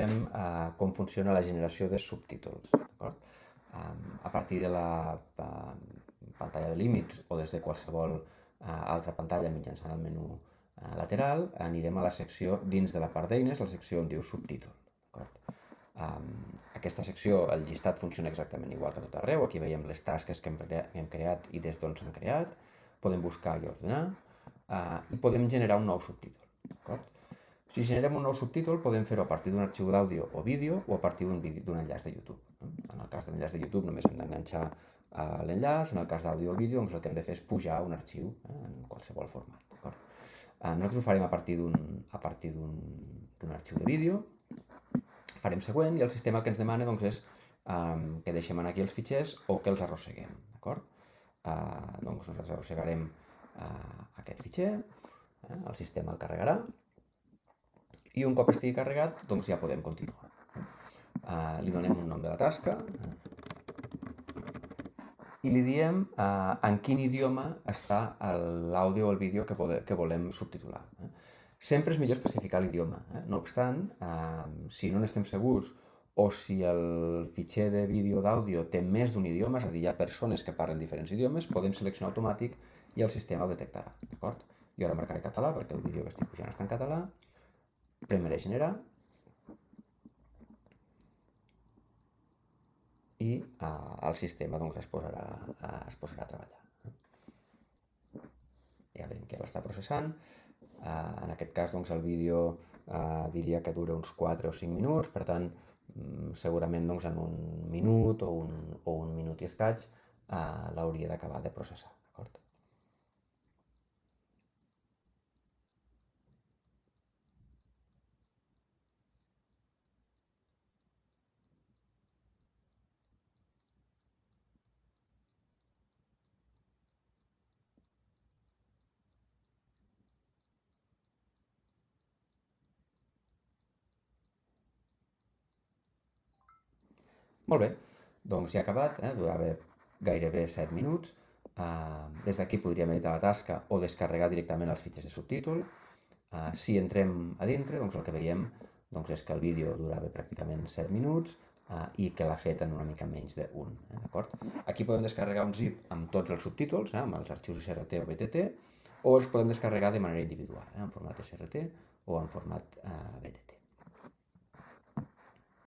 veurem com funciona la generació de subtítols. A partir de la pantalla de límits o des de qualsevol altra pantalla mitjançant el menú lateral, anirem a la secció dins de la part d'eines, la secció on diu subtítol. Aquesta secció, el llistat funciona exactament igual que tot arreu. Aquí veiem les tasques que hem creat i des d'on s'han creat. Podem buscar i ordenar i podem generar un nou subtítol. Si generem un nou subtítol podem fer-ho a partir d'un arxiu d'àudio o vídeo o a partir d'un enllaç de YouTube. En el cas de l'enllaç de YouTube només hem d'enganxar l'enllaç, en el cas d'àudio o vídeo el que hem de fer és pujar un arxiu en qualsevol format. Nosaltres ho farem a partir d'un arxiu de vídeo. Farem següent i el sistema el que ens demana és que deixem aquí els fitxers o que els arrosseguem. Nosaltres arrossegarem aquest fitxer, el sistema el carregarà i un cop estigui carregat ja podem continuar. Li donem un nom de la tasca i li diem en quin idioma està l'àudio o el vídeo que volem subtitular. Sempre és millor especificar l'idioma. No obstant, si no n'estem segurs o si el fitxer de vídeo o d'àudio té més d'un idioma, és a dir, hi ha persones que parlen diferents idiomes, podem seleccionar automàtic i el sistema ho detectarà. Jo ara marcaré català perquè el vídeo que estic pujant està en català. Premeré generar i el sistema es posarà a treballar. Ja veiem que l'està processant. En aquest cas el vídeo diria que dura uns 4 o 5 minuts, per tant segurament en un minut o un minut i escaig l'hauria d'acabar de processar. Molt bé, ja ha acabat, durava gairebé 7 minuts. Des d'aquí podríem editar la tasca o descarregar directament els fitxers de subtítol. Si entrem a dintre, el que veiem és que el vídeo durava pràcticament 7 minuts i que l'ha fet en una mica menys d'un. Aquí podem descarregar un zip amb tots els subtítols, amb els arxius SRT o BTT, o els podem descarregar de manera individual, en format SRT o en format BTT.